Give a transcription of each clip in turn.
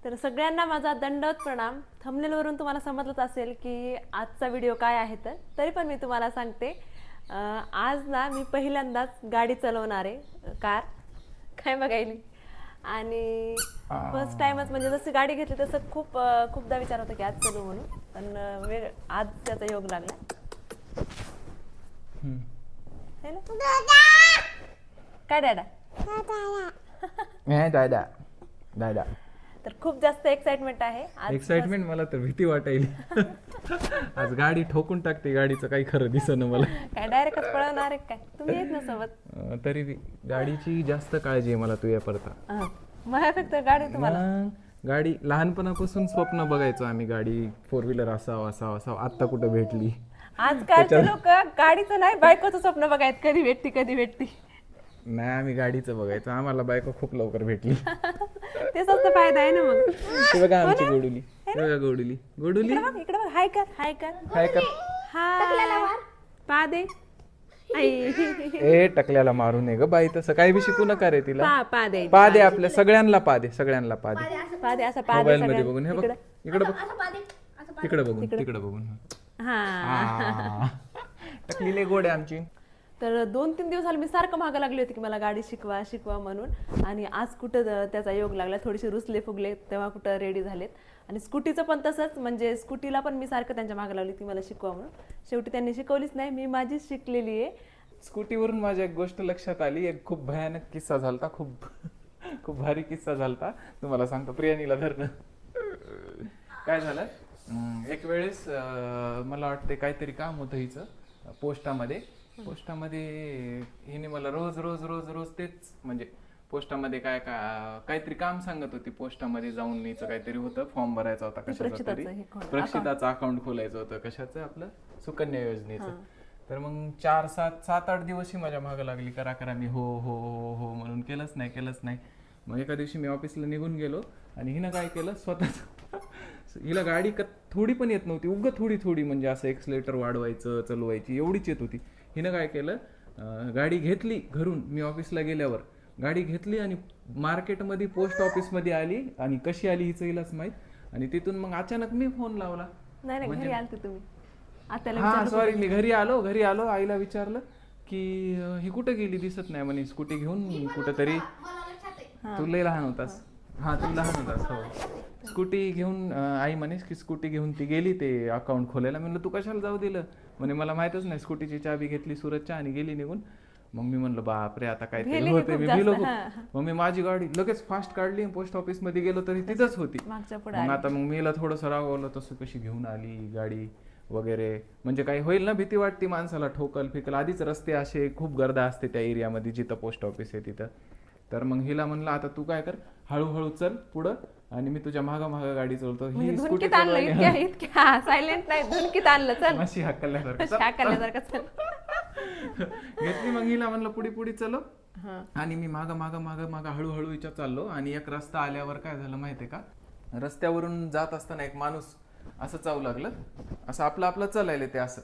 तर सगळ्यांना माझा दंडवत प्रणाम. थंबनेलवरून तुम्हाला समजलंच असेल की आजचा व्हिडिओ काय आहे, तर तरी पण मी तुम्हाला सांगते. आज ना मी पहिल्यांदाच गाडी चालवणार आहे, कार काय बघायली. आणि फर्स्ट टाइमच म्हणजे जसं गाडी घेतली तसं खूपदा विचार होता की आज चालू म्हणून, पण आज त्याचा योग लागला. है ना? काय डॅडा? दादा तर खूप जास्त एक्साइटमेंट आहे आज. एक्साइटमेंट मला तर भीती वाटायली. आज गाडी ठोकून टाकते, गाडीचं काही खरं दिसेना मला. काय डायरेक्टच पळवणार आहे काय? तुम्ही येत ना सोबत? तरी बी गाडीची जास्त काळजी आहे मला तुझ्या परता. मला फक्त गाडी तुम्हाला. गाडी लहानपणापासून स्वप्न बघायचो आम्ही, गाडी 4 व्हीलर असावं असावं असावं. आत्ता कुठं भेटली. आजकालचे लोक गाडीचं नाही बायकोचं स्वप्न बघायत, कधी भेटती. नाही, आम्ही गाडीचं बघायचो. आम्हाला बायको खूप लवकर भेटली. तेच तर फायदा आहे ना मग. ते बघा आमची गोडुली, गोडुली इकडे बघ. हाय कर काय कर. हाय पा दे. ए टकल्याला मारू नये ग बाई, तसं काही बी शिकू नका रे तिला. पा दे आपल्या सगळ्यांना पा दे. असं पा दे. मोबाईल मध्ये बघून हे बघ, इकडे बघ, इकडे बघून तिकडे बघून. हा टकलीले गोड आहे आमची. तर 2-3 दिवस झाले मी सारखं मागं लागली होती की मला गाडी शिकवा म्हणून. आणि आज कुठं त्याचा योग लागला. थोडेसे रुसले फुगले तेव्हा कुठं रेडी झालेत. आणि स्कूटीचं पण तसंच, म्हणजे स्कूटीला पण मी सारखं त्यांच्या मागं लागली ती मला शिकवा म्हणून. शेवटी त्यांनी शिकवलीच नाही, मी माझीच शिकलेली आहे. स्कूटीवरून माझ्या एक गोष्ट लक्षात आली. एक खूप भयानक किस्सा झालता, खूप भारी किस्सा झालता. तुम्हाला सांगतो. प्रियानीला धरणं. काय झालं, एक वेळेस मला वाटते काहीतरी काम होतं हिचं पोस्टामध्ये. हिने मला रोज तेच, म्हणजे पोस्टामध्ये काहीतरी काम सांगत होती. पोस्टामध्ये जाऊन हिचं काहीतरी होतं, फॉर्म भरायचा होता कशाचा तरी, प्रक्षिताचं अकाउंट खोलायचं होतं. कशाचं? आपलं सुकन्या योजनेचं. तर मग 7-8 दिवस ही माझ्या मागं लागली, करा मी हो हो हो हो म्हणून केलंच नाही. मग एका दिवशी मी ऑफिसला निघून गेलो आणि हिनं काय केलं, स्वतःच हिला गाडी थोडी पण येत नव्हती, थोडी म्हणजे असं एक्सलेटर वाढवायचं चालवायची एवढीच येत होती. हिनं काय केलं, गाडी घेतली घरून, मी ऑफिसला गेल्यावर गाडी घेतली आणि मार्केटमध्ये पोस्ट ऑफिसमध्ये आली. आणि कशी आली हिचं हिलाच माहीत. आणि तिथून मग अचानक मी फोन लावला. नाही घरी आलते तुम्ही. हा सॉरी, मी घरी आलो. आईला विचारलं की ही कुठे गेली, दिसत नाही म्हणे. स्कूटी घेऊन कुठेतरी. तू लय लहान होतास. तू लहान होतास. हो, स्कूटी घेऊन आई म्हणे की स्कूटी घेऊन ती गेली ते अकाउंट खोलायला. म्हणलं तू कशाला जाऊ दिलं? म्हणे मला माहितच नाही. स्कूटीची चाबी घेतली सुरतच्या आणि गेली निघून. मग मी म्हणलं बापरे, आता काय होते. मी भिलो खूप. मग मी माझी गाडी लगेच फास्ट काढली, पोस्ट ऑफिस मध्ये गेलो तरी तिथंच होती. मग मीला थोडंसं रागवलं, तसं कशी घेऊन आली गाडी वगैरे. म्हणजे काही होईल ना, भीती वाटते माणसाला, ठोकल फिकल. आधीच रस्ते असे खूप गर्दा असते त्या एरियामध्ये जिथं पोस्ट ऑफिस आहे तिथं. तर मग हिला म्हणलं आता तू काय कर, हळूहळू चल पुढं आणि मी तुझ्या मागं गाडी चालवतो. ही स्कूटी इतक्या सायलेंट नाही, धुनकीत आणलं. चल मशी हाकल्यासारखं चल. घेतली. मग हिला म्हणलं पुढे चलो. आणि मी मागं हळूहळू हिच्या चाललो. आणि एक रस्ता आल्यावर काय झालं माहितीये का, रस्त्यावरून जात असताना एक माणूस असं चालू लागलं, असं आपलं चालायला ते असं.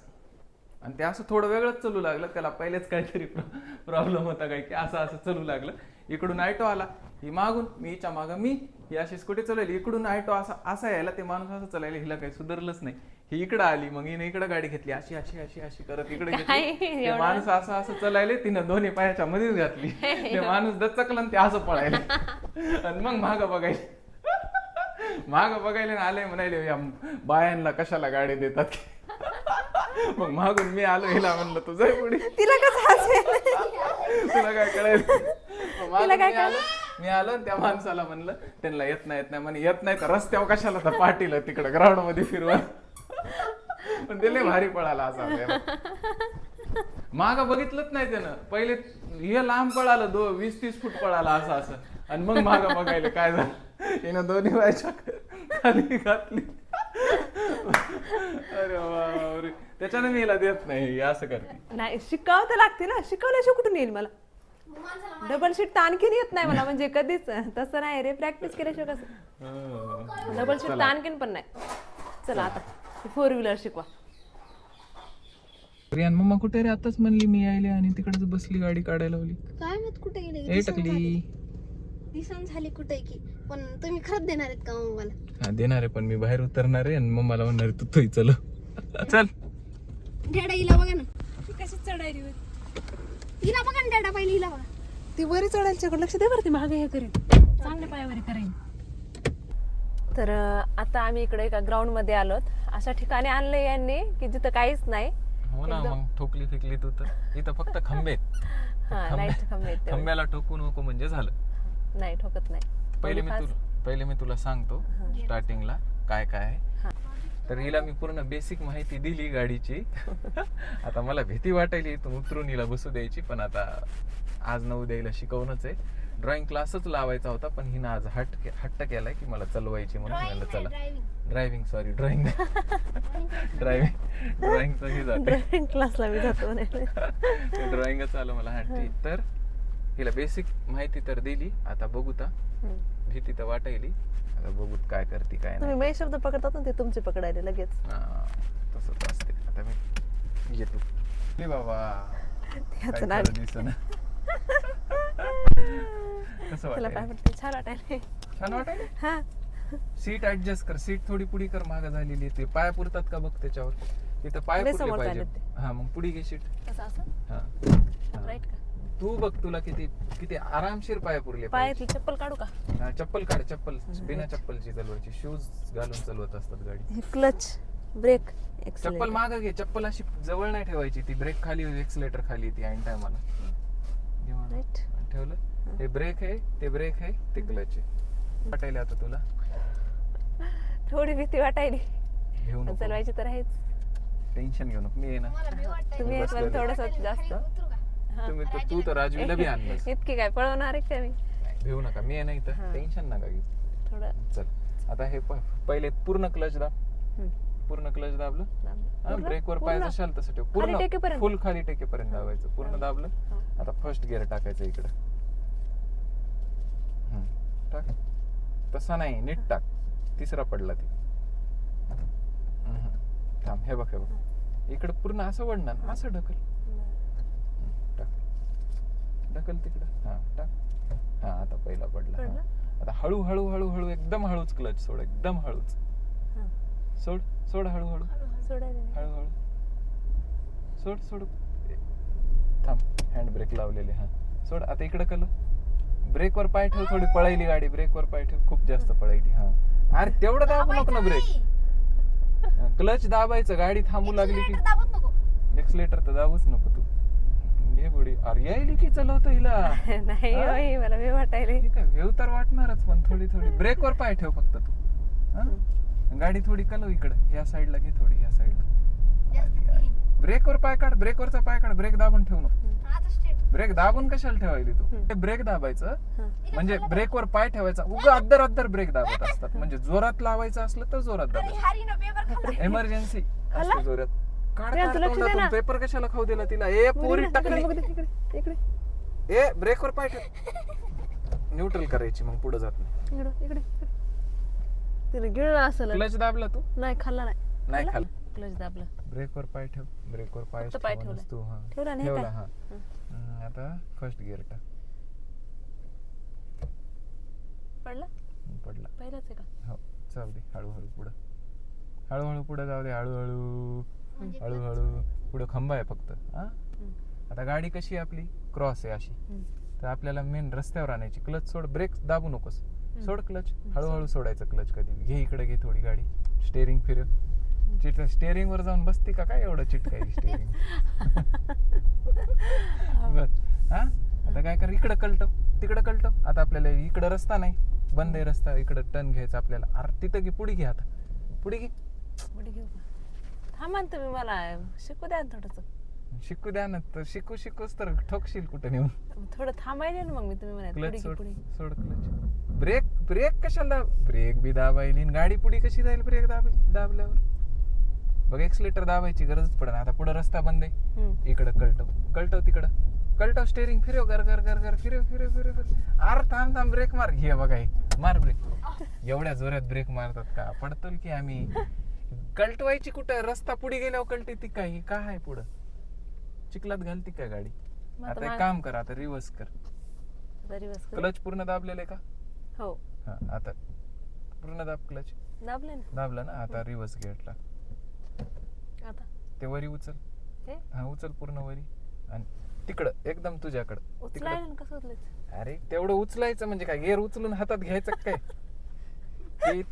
आणि ते असं थोडं वेगळंच चालू लागलं. त्याला पहिलेच काहीतरी प्रॉब्लेम होता काय की असं चालू लागलं. इकडून ऑटो आला, ही मागून, मी हिच्या मागं ही अशी स्कूटी चालवली. इकडून ऑटो असा यायला, ते माणूस असं चालायला. हिला काही सुधारलंच नाही. ही इकडं आली, मग हिने इकडं गाडी घेतली, अशी करत इकडे घेतली. माणूस असं चालायले, तिनं दोन्ही पायाच्या मध्येच घातली. ते माणूस दचकलं आणि ते असं पळायले. आणि मग मागं बघायला आले, म्हणाले या बायांना कशाला गाडी देतात. मग मागून मी आलो, हिला म्हणलं तुझं पुढे. तिला कसं तुला काय कळेल. मी आलो आणि त्या माणसाला म्हणलं त्यांना येत नाही म्हणे. येत नाही तर रस्त्यावर कशाला तर पाटील तिकडं ग्राउंड मध्ये फिरवा. पण ते लय भारी पळाला असा. मागं बघितलंच नाही त्यानं. पहिले हे लांब पळालं, 20-30 फूट पळाला असं. आणि मग मागं बघायला काय झालं, हिनं दोन्ही व्हायच्या खाली घातली. अरे बापरे, त्याच्याने मी हिला देत नाही, असं करते. नाही, शिकावं तर लागते ना. शिकवल्याशिवाय कुठून येईल मला. डबल शीट तर आणखीन येत नाही मला, म्हणजे कधीच तसं नाही रे. प्रॅक्टिस केल्याशिवाय कसं. डबल शीट तर आणखीन पण नाही. चला आता 4 व्हीलर शिकवा. प्रियान मम्मा कुठे रे? आताच म्हणली मी यायले आणि तिकडेच बसली, गाडी काढायला लावली. काय माहित कुठे गेले. ए टकली, दिसून झाली कुठे की, पण तुम्ही खरंच देणार आहेत का मग मला? हा देणार आहे, पण मी बाहेर उतरणार आहे आणि मग मला म्हणणार आहे, तू तोही चल चल. डेडा हिला बघा ना, कशी चढायली हिला बघा ना, डेडा पहिले हिला बघा. ती वरी चढायच्याकडे लक्ष दे बरं, ती मागे हे करेल, चांगल्या पायावरी करेल. तर आता आम्ही इकडे एका ग्राउंड मध्ये आलोत. अशा ठिकाणी आणलंय यांनी की जिथं काहीच नाही. हो ना, मग ठोकली फिकली तू तर. इथं फक्त खंबे आहेत. हा लाईट खंबे आहेत तेवढे. खंब्याला ठोकू नको म्हणजे झालं. नाही ठोकत नाही. पहिले मी तुला सांगतो स्टार्टिंगला काय काय आहे. तर हिला मी पूर्ण बेसिक माहिती दिली गाडीची. आता मला भीती वाटायली इथून उतरून हिला बसू द्यायची, पण आता आज न उद्या हिला शिकवणच आहे. ड्रॉइंग क्लासच लावायचा होता, पण हिनं आज हट्ट केलाय की मला चालवायची म्हणून. म्हणलं चला ड्रायव्हिंग सॉरी ड्रॉइंग ड्रॉइंगचं हे जाते. ड्रॉइंग क्लासला मी जातो. ड्रॉइंगच आलं मला हट्टी. तर हिला बेसिक माहिती तर दिली. आता बघूता, भीती तर वाटायली. आता बघूत काय करते काय तुम्ही नाही. मै शब्द पकडतात ना, ते तुमचे पकडायले लगेच. तसंच असते. आता मी येतो. ए बाबा त्याचं नाव दिसना. कसं त्याला वाटलं? काय वाटतं, छान वाटायले. छान वाटायला. हा सीट ऍडजस्ट कर, सीट थोडी पुढी कर, माग झालेली. ते पाय पुरतात का बघ त्याच्यावर. इथं पाय लय पुरले समोर पाहिजे. चालले हा मग पुढी घे सीट. कसं असं हा राईट का? तू बघ तुला किती किती आरामशीर पाय पुरले पाहिजे. पायातली चप्पल काढू का? हा, चप्पल काढ. चप्पल बिना चप्पलची चालवायची. शूज घालून चालवत असतात गाडी. हे क्लच ब्रेक चप्पल माग घे. चप्पल अशी जवळ नाही ठेवायची. ती ब्रेक खाली, एक्सिलेटर खाली ती ऐन टायमाला. राईट. ठेवलं. हे ब्रेक आहे, ते ब्रेक आहे, ते क्लच आहे. वाटायला आता तुला थोडी भीती वाटायली. घेऊ नको, चालवायची तर आहेच. टेन्शन घेऊ नको. मी आहे ना. मला भीती वाटते. तुम्ही एक बसलेलं. थोडस जास्त. उतरू का? तुम्ही तर तू तर राजवीला बी आणलंस. इतकी काय पळवणार आहे का मी? घेऊ नका, मी आहे ना इथं. हा. टेन्शन नका घेऊ. थोडं चल आता हे पहिले पूर्ण क्लच दाब. पूर्ण क्लच दाबलं. पूर्ण? ब्रेकवर पाय पूर्ण? जशाल तसं ठेव. खाली पूर्ण टेकेपर्यंत? फुल खाली टेकेपर्यंत दाबायचं. पूर्ण दाबलं. आता फर्स्ट गिअर टाकायचं इकडं. टाक. तसा नाही, नीट टाक. तिसरा पडला ती. थांब. हे बघ, हे बघ. इकडं पूर्ण असं वळणार, असं ढकल. टाक. ढकल तिकडं. हा टाक. हा आता पहिला पडला. हा. आता हळू हळू हळू हळू एकदम हळूच क्लच सोड. एकदम हळूच सोड. सोड हळूहळू. सोडायला हळूहळू सोड. सोड. थांब. हँड ब्रेक लावलेले. हा सोड. आता इकडं कल. ब्रेकवर पाय ठेव. थोडी पळायली गाडी. ब्रेकवर पाय ठेव. खूप जास्त पळायली. हा अरे तेवढं दाबू नको ना ब्रेक. क्लच दाबायचं. गाडी थांबू लागली की दाबत नको. एक्सलेटर तर दाबूच नको तू. घे बुडी. अरे यायली की चालवतं हिला. नाही होय, मला मी वाटायले. ठीक आहे, वेव तर वाटणारच, पण थोडी थोडी ब्रेकवर पाय ठेव फक्त तू. हा? गाडी थोडी कलव इकडं. या साईडला घे थोडी. या साईडला ब्रेकवर पाय काढ. ब्रेकवरचा पाय काढ. ब्रेक दाबून ठेव नको. आता स्ट्रेट. ब्रेक दाबून कशाला ठेवायली तू? ब्रेक दाबायचं म्हणजे ब्रेकवर पाय ठेवायचा. उगा अद्दर अद्दर ब्रेक दाबत असतात. म्हणजे जोरात लावायचं असलं तर जोरात दाबायचं. हरीनं पेपर खाल्ला. इमर्जन्सी असते जोरात. काढ प्रिया, तुला लक्ष दे ना. पेपर कशाला खाऊ दिला तिला? ए पोरी टाकली. इकडे इकडे ए ब्रेकवर पाय ठेव. न्यूट्रल करायची, मग पुढे जात नाही. इकडे इकडे तिला गिळलं असेल. क्लच दाबला तू? नाही खाल्ला नाही. नाही खाल. क्लच दाबलं. ब्रेकवर पाय ठेव. ब्रेकवर पाय फक्त पाय ठेवलाय. तू. हा ठेवला नाही ठेवला. का? हा आता फर्स्ट गिअर टाक. पडला? पडला. पहिलाच आहे का? हो जाऊ दे. हळूहळू पुढं. हळूहळू पुढे जाऊ दे. हळूहळू हळूहळू पुढे खंबा आहे फक्त. हा आता गाडी कशी आहे आपली? क्रॉस आहे अशी. तर आपल्याला मेन रस्त्यावर आणायची. क्लच सोड. ब्रेक दाबू नकोस. सोड क्लच. हळूहळू सोडायचं क्लच. कधी घे इकडे. घे थोडी गाडी. स्टेअरिंग फिरव. स्टेअरिंग वर जाऊन बसते का काय एवढं चिटकाय स्टेअरिंग? बघ. हा आता काय कर. इकडं कलटव. तिकडं कलटव. आता आपल्याला इकडं रस्ता नाही, बंद आहे रस्ता. इकडं टर्न घ्यायचा आपल्याला. अरे तिथं घे. पुढे घे. आता पुढे घे. पुढे घेऊ का? थांबा ना तुम्ही, मला शिकू द्या ना थोडंसं. शिकू द्या ना. तर शिकूच तर ठोकशील कुठं नेऊन. थोडं थांबायला ना मग मी. तुम्ही म्हणा पुढे क्लच घे सोड. पुढे. सोड क्लच. ब्रेक कशाला? ब्रेक बी दाबायली. गाडी पुढे कशी जाईल ब्रेक दाबल्यावर? बघ एक्सलेटर दाबायची गरजच पडत. आता पुढे रस्ता बंद आहे. इकडं कलटव. तिकडं कलटव. स्टेअरिंग फिरव. गर गर गर गर फिरव. अरे थांब. ब्रेक मार. हे बघा हे मार ब्रेक. एवढ्या जोरात ब्रेक मारतात का? पडतोल की आम्ही. कलटवायची कुठं? रस्ता पुढे गेल्यावर कलटी ती काय? काय आहे पुढं? चिखलात घालती काय गाडी? आता एक काम कर. आता रिव्हर्स कर. आता रिवर्स क्लच पूर्ण दाबलेलं आहे का? हो हा आता पूर्ण दाब क्लच. दाबले ना दाबला ना, आता रिवर्स गिअरला आता ते वरी उचल. हे हा उचल पूर्ण वरी आणि तिकडं एकदम तुझ्याकडं उचलायला ना कसं उचलायचं? अरे तेवढं उचलायचं म्हणजे काय, गिअर उचलून हातात घ्यायचं का काय?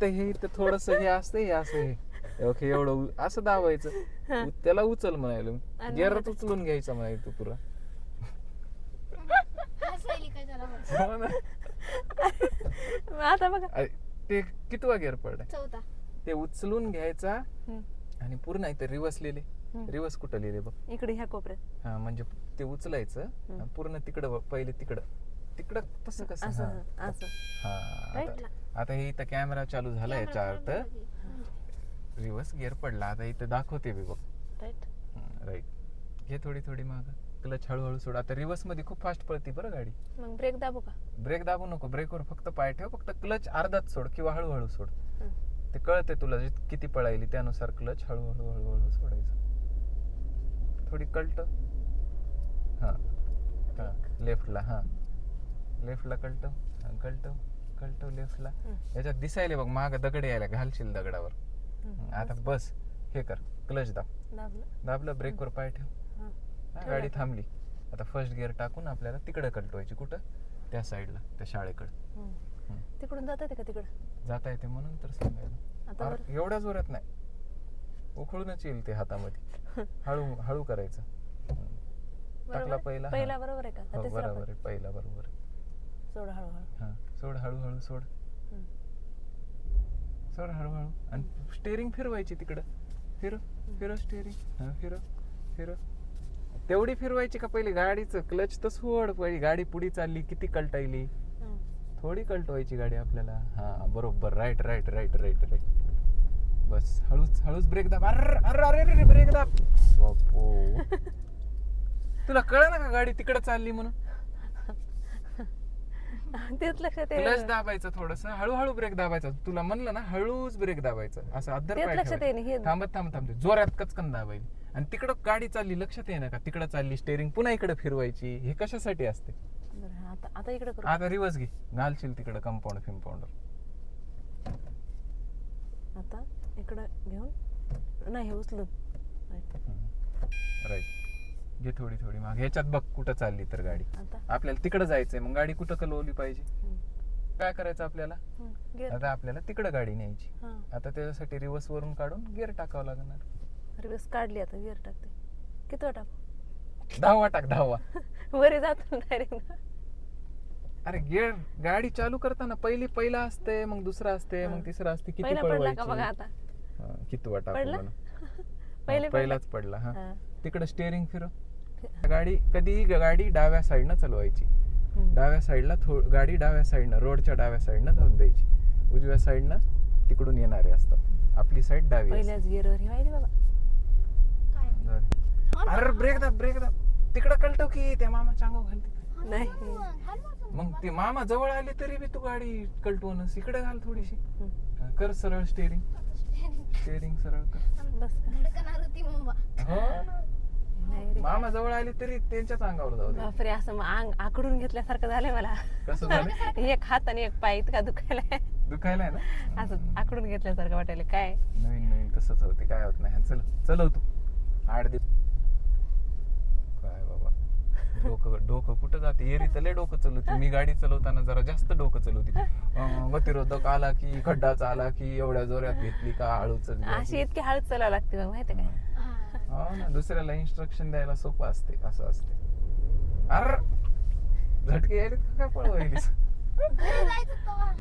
हे इथं थोडस हे असतं, हे असं हे ओके एवढं असं दाबायचं, त्याला उचल म्हणायला, आणि गिअरच उचलून घ्यायचं म्हणायचं तू पुरा. हसायली काय त्याला बघ. हो ना? मग आता बघा अरे, ते कितवा गिअर पडलाय? चौथा. ते उचलून घ्यायचा हम्म. आणि पूर्ण इथं रिवर्स लिहिले. रिवर्स कुठं लिहिले बघ? इकडे ह्या कोपऱ्यात हा म्हणजे ते उचलायचं आणि पूर्ण तिकडं बघ, पहिले तिकडं तिकडं तसं कसं? असं हा. असं हा Right? आता हे इथं कॅमेरा चालू झालाय याचा अर्थ रिवर्स गिअर पडला. आता इथं दाखवते मी बघ. राईट राईट घे थोडी थोडी माग, क्लच हळूहळू सोड. आता रिवर्स मध्ये खूप फास्ट पळते बरं गाडी. मग ब्रेक दाबू का? ब्रेक दाबू नको, ब्रेकवर फक्त पाय ठेव, फक्त क्लच अर्धाच सोड किंवा हळूहळू सोड. ते कळते तुला किती पळायली त्यानुसार क्लच हळूहळू हळूहळू सोडायचं. थोडी कल्ट, हा हा लेफ्टला, हा लेफ्टला कल्ट, कल्ट कल्ट लेफ्टला. याच्यात दिसायले बघ माग दगड यायला, घालशील दगडावर. आता बस हे कर, क्लच दाब. दाबलं दाबलं, ब्रेकवर पाय ठेव. हा, गाडी थांबली. आता फर्स्ट गिअर टाकून आपल्याला तिकडे कल्टवायची. कुठं? त्या साईडला, त्या शाळेकडे. तिकडून जाता येते का तिकडं? जाता येते म्हणून तर सांगायला. आता अरे, एवढ्या जोरात नाही, उखळूनच येईल ते हातामध्ये. हळू हळू करायचं. टाकला पहिला, हा. पहिला बरोबर आहे का? हो, तिसरा बरोबर आहे, पहिला बरोबर आहे. सोड हळूहळू हा सोड हळूहळू सोड. सोड हळूहळू आणि स्टेअरिंग फिरवायची तिकडं. फिर फिर स्टेअरिंग, हा फिर फिर. तेवढी फिरवायची का पहिले गाडीचं क्लच तर सोड. पहिली गाडी पुढे चालली, किती कल्टायली. थोडी कल्टवायची गाडी आपल्याला. हा बरोबर, right right right right right. बस हळूच हळूच ब्रेक दाब. अरे अरे अरे अरे ब्रेक दाब. बापो, तुला कळलं ना का गाडी तिकडे चालली म्हणून? तेच लक्षात आहे. क्लच दाबायचं थोडस, हळूहळू ब्रेक दाबायचा. तुला म्हणलं ना हळूच ब्रेक दाबायचं, असं अद्दर तेच पाय लक्षात येईन ठेवायचं. हे. थांबत थांबत थांबते, जोरात कचकन दाबायची. आणि तिकडं गाडी चालली, लक्षात येईना का तिकडं चालली, स्टेअरिंग पुन्हा इकडे फिरवायची. हे कशासाठी असते? बरं, आता आता इकडे करू. आता रिवर्स घे, घालशील तिकडं कंपाऊंड फिंपाऊंडर. आता इकडं घेऊन नाही उचलून. राईट घे थोडी थोडी माग. ह्याच्यात बघ कुठं चालली तर गाडी. आता आपल्याला तिकडं जायचंय, मग गाडी कुठं कलवली पाहिजे? काय करायचं आपल्याला? गिअर. आता आपल्याला तिकडं गाडी न्यायची. हा आता त्याच्यासाठी रिवर्स वरून काढून गिअर टाकावं लागणार. रिवर्स काढली, आता गिअर टाकते. किती वेळ टाकू? 10वा टाक, 10वा. वरी जातो डायरेक्ट. अरे गिअर गाडी चालू करताना पहिला असते, मग दुसरा असते, मग तिसरा असते. किती पहिला पडला का बघा पळवायची? आता? हा, कितवा टाकू पडला? मला? पहिले हा, पहिलाच पडला. हा हा. तिकडं स्टेअरिंग फिरव. गाडी कधी गाडी डाव्या साईडनं चालवायची. डाव्या साईडला गाडी डाव्या साईडनं, रोडच्या डाव्या साईडनं जाऊन द्यायची. उजव्या साईडनं तिकडून येणारे असतात, आपली साईड डावी असते. पहिल्याच गिअरवर हिवायली बाबा. जाऊ दे. अरे ब्रेक दाब, ब्रेक दाब. तिकडं कळतो की त्या मामा चांगव घालते. नाही मग ते मामा जवळ आले तरी बी तू गाडी कळटवूनच इकडे घाल थोडीशी. कर सरळ स्टेअरिंग, स्टेअरिंग सरळ कर. बस का? धडकणार होती मम्मा. हो नाही रे. मामा जवळ आले तरी त्यांच्याच अंगावर जाऊ दे. बापरे, असं मग अंग आकडून घेतल्यासारखं झालंय मला. कसं झालं? एक हात आणि एक पाय इतका दुखायलाय. दुखायलाय ना? असं आकडून घेतल्यासारखं वाटायला. काय नवीन नवीन तसंच होते, काय होत नाही. चल चलव तू 8 दिवस. काय बाबा, डोकं कुठं जाते? एरी तले डोकं चालवते मी. गाडी चालवताना जरा जास्त डोकं चालवते. गतिरोधक आला की, खड्डाच आला की, एवढ्या जोरात घेतली का, हळू चालली. अशी इतकी हळूच चालावं लागते मग, माहिती काय? हो ना, दुसऱ्याला इन्स्ट्रक्शन द्यायला सोपं असते, असं असते. अर झटके यायले का काय पळवायलीस? घरी जायचं तेव्हा.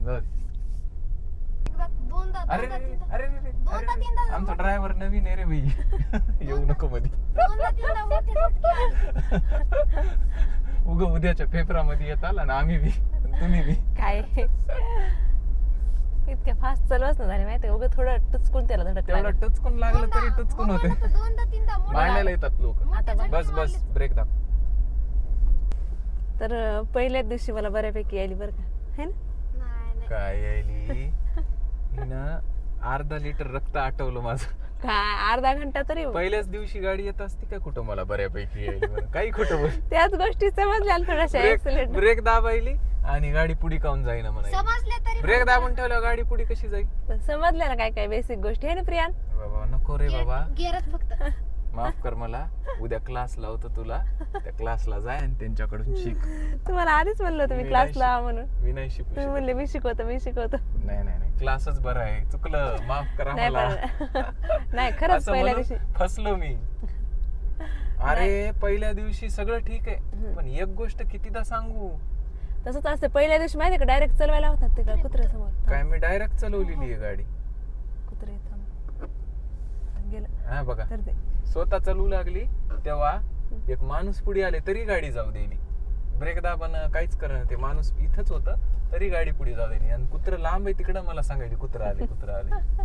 जाऊ दे. एकदा दोनदा अरे दोनदा रे रे, तीनदा अरे रे रे, दोनदा अरे रे. तीनदा आमचा ड्रायव्हर नवीन आहे रे भाई. येऊ नको मध्ये. दोनदा तीनदा मोठे झटके आले. उग उद्याच्या पेपरामध्ये येत आला ना आम्ही बी, तुम्ही बी. काय इतक्या फास्ट चालवच ना झाले, माहिती उगं थोडं टुचकून त्याला धडक तेवढं लागली. टचकून लागलं तरी टचकून होते. दोनदा तीनदा मोठे मांडायला येतात लोक. आता बघ. बस बस ब्रेक दाब. तर पहिल्याच दिवशी मला बऱ्यापैकी आली बरं का, है ना? नाही नाही. काय यायली हिनं अर्धा लिटर रक्त आटवलं माझं. काय अर्धा घंटा तरी पहिल्याच दिवशी गाडी येत असती का कुठं मला बऱ्यापैकी यायली बरं. काही कुठं बोल. त्याच गोष्टी समजल्या थोड्याशा एक्सिलेटर ब्रेक दाबायली आणि गाडी पुढे काऊन जाईना म्हणा. समजले तरी ब्रेक दाबून ठेवल्यावर गाडी पुढे कशी जाईल? समजल्या ना काय काय बेसिक गोष्टी आहे ना प्रियान. बाबा नको रे बाबा, गेरच फक्त माफ कर मला. उद्या क्लास लावतो तुला, त्या क्लासला जाय आणि त्यांच्याकडून शिक. तुम्हाला आधीच म्हणलं होतं मी मी क्लास नाही लावा म्हणून. मी नाही शिकू तुम्ही शकत. म्हणले मी शिकवतो मी शिकवतो. नाही नाही नाही, क्लासच बरं आहे. चुकलं, माफ करा नाही मला. पण नाही खरंच असं पहिल्या म्हणून दिवशी फसलो मी. अरे पहिल्या दिवशी सगळं ठीक आहे, पण एक गोष्ट कितीदा सांगू. तसंच असतं. पहिल्या दिवशी माहिती का डायरेक्ट चालवायला होतात तिकडे कुत्र्या समोर. काय मी डायरेक्ट चालवलेली आहे गाडी. कुत्रे गेलं हा बघा, तर ते स्वतः चालू लागली तेव्हा एक माणूस पुढे आले तरी गाडी जाऊ दिली. ब्रेक दाबन काहीच करणं, ते माणूस इथंच होतं तरी गाडी पुढे जाऊ दिली. आणि कुत्र लांब आहे तिकडं मला सांगायची कुत्र आले.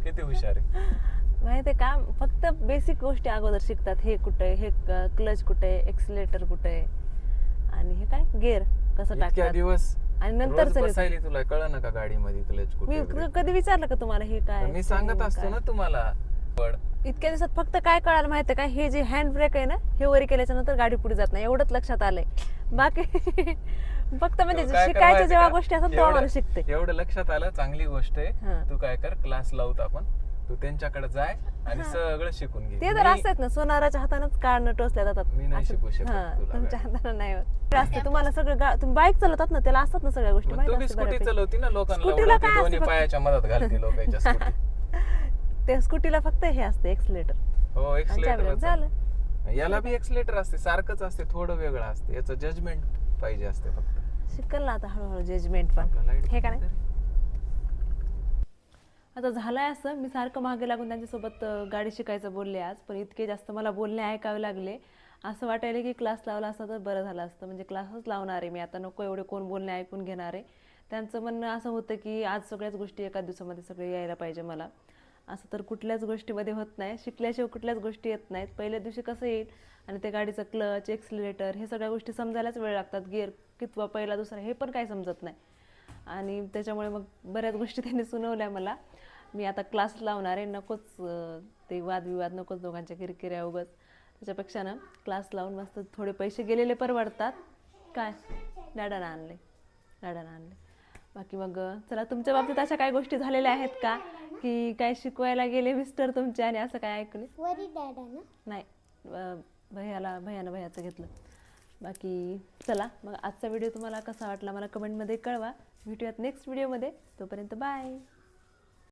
किती हुशार आहे. माहितीये का, फक्त बेसिक गोष्टी अगोदर शिकतात. हे कुठे, हे क्लच कुठे, एक्सिलेटर कुठे, आणि हे काय गिअर कसं इतक्या टाकतात. दिवस आणि नंतर रोज चालू बसायली, तुला कळलं ना का गाडीमध्ये क्लच मी कुठे? कधी विचारलं का तुम्हाला हे काय? मी सांगत असतो ना तुम्हाला. पण इतक्या दिवसात फक्त काय कळालं माहितीये का, हे जे हँड ब्रेक आहे ना, हे वरी केल्याच्या नंतर गाडी पुढे जात नाही, एवढंच लक्षात आलंय. बाकी फक्त म्हणजे तू काय कर शिकायच्या माहिती जेव्हा का? गोष्टी असतात तेव्हा माणूस शिकते. एवढं लक्षात आलं, चांगली गोष्ट हा. आहे. तू काय कर, क्लास लावत आपण, तू त्यांच्याकडे जाय आणि सगळं शिकून घे. ते तर असतात ना, सोनाराच्या हातानच काढणं टोचल्या जातात. मी नाही असं- शिकू शकत हा, तुला तुमच्या गाडी. हाताने नाही होत. असतं तुम्हाला सगळं तुम्ही बाईक चालवतात ना, त्याला असतात ना सगळ्या गोष्टी मग माहिती तू बी असतं स्कूटी बऱ्यापैकी. चालवती ना, लोकांना स्कूटीला उडवते, काय दोन्ही असतं पायाच्या मदत घालते लोकांच्या स्कूटी. त्या स्कूटीला फक्त हे असते एक्सिलेटर. हो, एक्सलेटर झालं. याला बी एक्सलेटर असते, सारखंच असते, थोडं वेगळं असते. याचं जजमेंट पाहिजे असते फक्त. शिकल ना आता हळूहळू जजमेंट पण. आपला लाईट हे का नाही? आता झालंय असं, मी सारखं मागे लागून त्यांच्यासोबत गाडी शिकायचं बोलले आज, पण इतके जास्त मला बोलणे ऐकावे लागले. असं वाटायला की क्लास लावला असता तर बरं झालं असतं. म्हणजे क्लासच लावणार आहे मी आता, नको एवढे कोण बोलणे ऐकून घेणार आहे. त्यांचं म्हणणं असं होतं की आज सगळ्याच गोष्टी एका दिवसामध्ये सगळे यायला पाहिजे मला. असं तर कुठल्याच गोष्टीमध्ये होत नाही, शिकल्याशिवाय कुठल्याच गोष्टी येत नाहीत. पहिल्या दिवशी कसं येईल, आणि ते गाडीचं क्लच, एक्सिलेटर हे सगळ्या गोष्टी समजायलाच वेळ लागतात. गिअर कितवा पहिला दुसरा हे पण काही समजत नाही. आणि त्याच्यामुळे मग बऱ्याच गोष्टी त्यांनी सुनावल्या मला. मी आता क्लास लावणार आहे, नकोच ते वादविवाद, नकोच दोघांच्या किरकिऱ्या उगाच. त्याच्यापेक्षा ना क्लास लावून मस्त थोडे पैसे गेलेले परवडतात. काय दादानं आणले. बाकी मग चला, तुमच्या बाबतीत अशा काही गोष्टी झालेल्या आहेत का, की काय शिकवायला गेले मिस्टर तुमचे आणि असं काय ऐकले? नाही, भैयाचं घेतलं. बाकी चला मग, आजचा व्हिडिओ तुम्हाला कसा वाटला मला कमेंटमध्ये कळवा. भेटूयात नेक्स्ट व्हिडिओमध्ये. तोपर्यंत बाय.